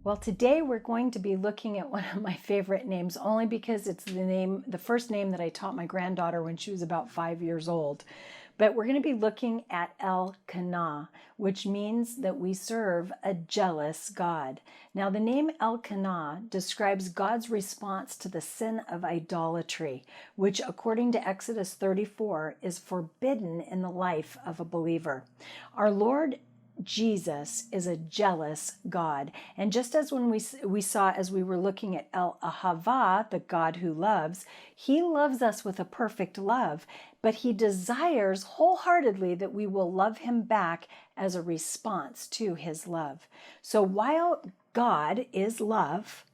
Well, today we're going to be looking at one of my favorite names only because it's the first name that I taught my granddaughter when she was about 5 years old. But we're going to be looking at Kana, which means that we serve a jealous God. Now, the name Kana describes God's response to the sin of idolatry, which according to Exodus 34 is forbidden in the life of a believer. Our Lord Jesus is a jealous God. And just as when we saw as we were looking at El Ahava, the God who loves, he loves us with a perfect love, but he desires wholeheartedly that we will love him back as a response to his love. So while God is love,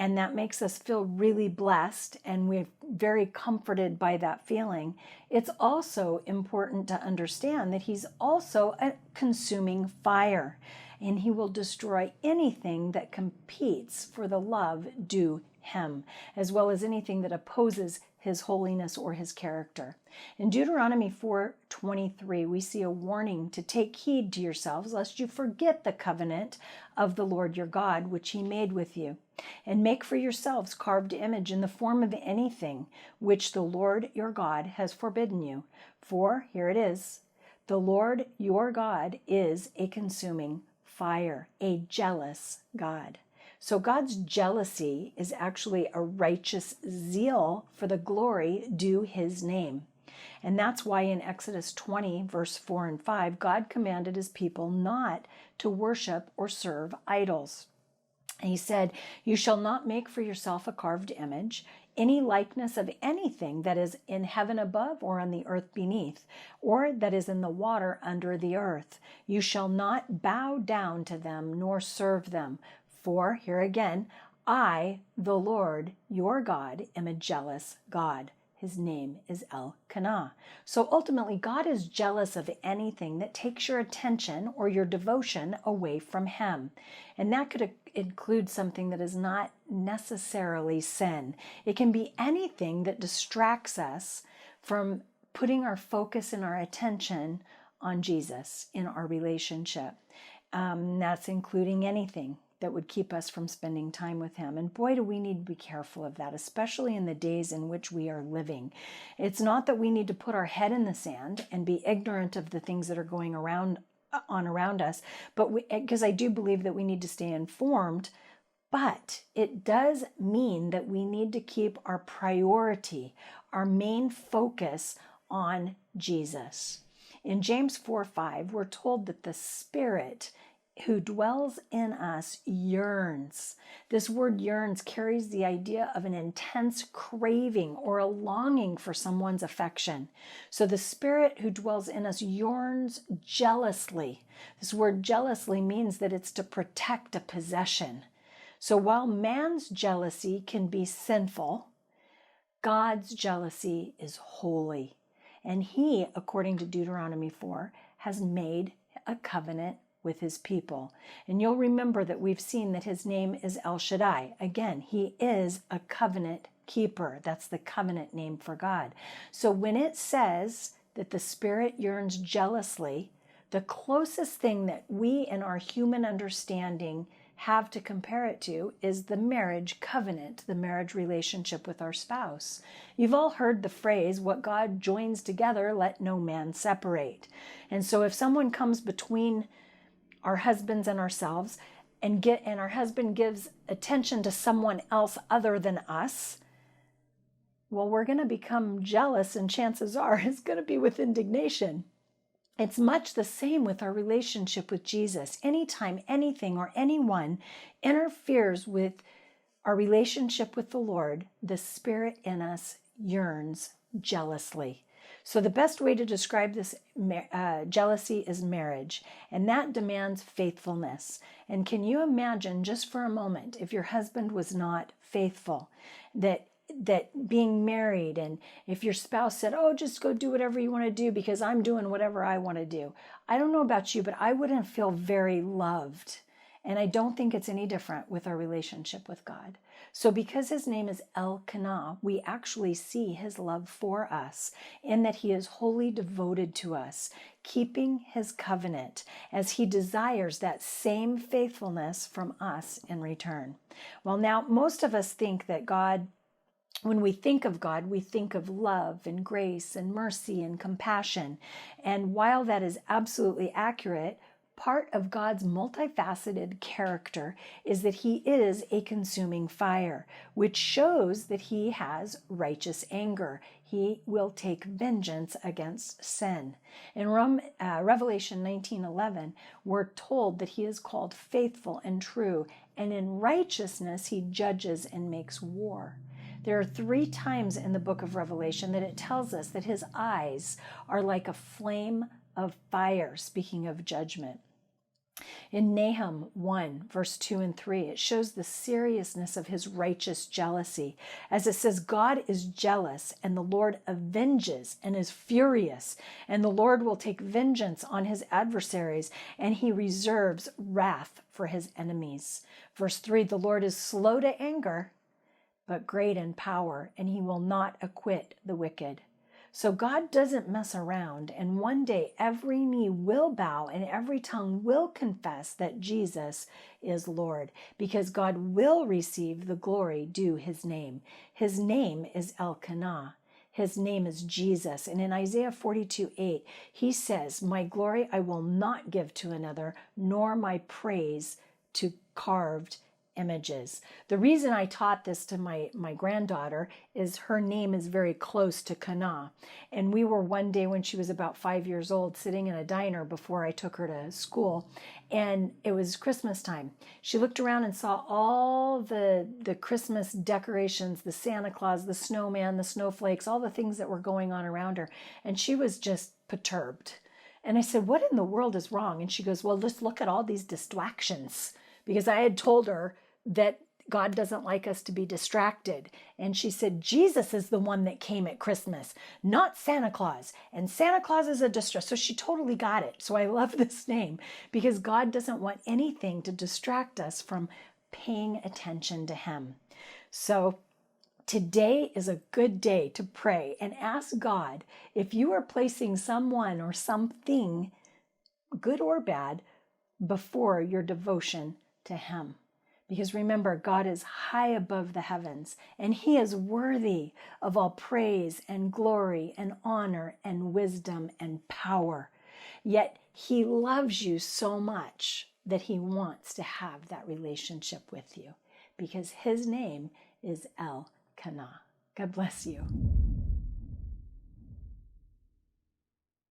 and that makes us feel really blessed and we're very comforted by that feeling, it's also important to understand that he's also a consuming fire, and he will destroy anything that competes for the love due him, as well as anything that opposes his holiness or his character. In Deuteronomy 4:23, we see a warning to take heed to yourselves, lest you forget the covenant of the Lord your God, which he made with you, and make for yourselves carved image in the form of anything which the Lord your God has forbidden you. For, here it is, the Lord your God is a consuming fire, a jealous God. So God's jealousy is actually a righteous zeal for the glory due his name. And that's why in Exodus 20, verse 4 and 5, God commanded his people not to worship or serve idols. He said, "You shall not make for yourself a carved image, any likeness of anything that is in heaven above or on the earth beneath, or that is in the water under the earth. You shall not bow down to them nor serve them. For," here again, "I, the Lord, your God, am a jealous God." His name is Kana. So ultimately, God is jealous of anything that takes your attention or your devotion away from him. And that could include something that is not necessarily sin. It can be anything that distracts us from putting our focus and our attention on Jesus in our relationship. That's including anything that would keep us from spending time with him. And boy, do we need to be careful of that, especially in the days in which we are living. It's not that we need to put our head in the sand and be ignorant of the things that are going around us, but because I do believe that we need to stay informed, but it does mean that we need to keep our priority, our main focus on Jesus. In James 4:5, we're told that the Spirit who dwells in us yearns. This word yearns carries the idea of an intense craving or a longing for someone's affection. So the Spirit who dwells in us yearns jealously. This word jealously means that it's to protect a possession. So while man's jealousy can be sinful, God's jealousy is holy. And he, according to Deuteronomy 4, has made a covenant with his people. And you'll remember that we've seen that his name is El Shaddai. Again, he is a covenant keeper. That's the covenant name for God. So when it says that the Spirit yearns jealously, the closest thing that we in our human understanding have to compare it to is the marriage covenant, the marriage relationship with our spouse. You've all heard the phrase, "What God joins together, let no man separate." And so if someone comes between our husbands and ourselves and our husband gives attention to someone else other than us, well, we're going to become jealous, and chances are it's going to be with indignation. It's much the same with our relationship with Jesus. Anytime anything or anyone interferes with our relationship with the Lord, the Spirit in us yearns jealously. So the best way to describe this jealousy is marriage, and that demands faithfulness. And can you imagine just for a moment if your husband was not faithful, that being married, and if your spouse said, "Oh, just go do whatever you want to do because I'm doing whatever I want to do." I don't know about you, but I wouldn't feel very loved. And I don't think it's any different with our relationship with God. So because his name is Kana, we actually see his love for us in that he is wholly devoted to us, keeping his covenant as he desires that same faithfulness from us in return. Well, now most of us think that God, when we think of God, we think of love and grace and mercy and compassion. And while that is absolutely accurate, part of God's multifaceted character is that he is a consuming fire, which shows that he has righteous anger. He will take vengeance against sin. In Revelation 19:11, we're told that he is called faithful and true, and in righteousness he judges and makes war. There are 3 times in the book of Revelation that it tells us that his eyes are like a flame of fire, speaking of judgment. In Nahum 1, verse 2 and 3, it shows the seriousness of his righteous jealousy. As it says, God is jealous, and the Lord avenges and is furious, and the Lord will take vengeance on his adversaries, and he reserves wrath for his enemies. Verse 3, the Lord is slow to anger, but great in power, and he will not acquit the wicked. So God doesn't mess around, and one day every knee will bow and every tongue will confess that Jesus is Lord, because God will receive the glory due his name. His name is Kana. His name is Jesus. And in Isaiah 42:8, he says, my glory I will not give to another, nor my praise to carved images. The reason I taught this to my granddaughter is her name is very close to Kana. And we were one day when she was about 5 years old sitting in a diner before I took her to school, and it was Christmas time. She looked around and saw all the Christmas decorations, the Santa Claus, the snowman, the snowflakes, all the things that were going on around her, and she was just perturbed. And I said, what in the world is wrong? And she goes, well, just look at all these distractions, because I had told her that God doesn't like us to be distracted. And she said, Jesus is the one that came at Christmas, not Santa Claus. And Santa Claus is a distract. So she totally got it. So I love this name because God doesn't want anything to distract us from paying attention to him. So today is a good day to pray and ask God if you are placing someone or something, good or bad, before your devotion to him. Because remember, God is high above the heavens, and he is worthy of all praise and glory and honor and wisdom and power. Yet he loves you so much that he wants to have that relationship with you, because his name is Kana. God bless you.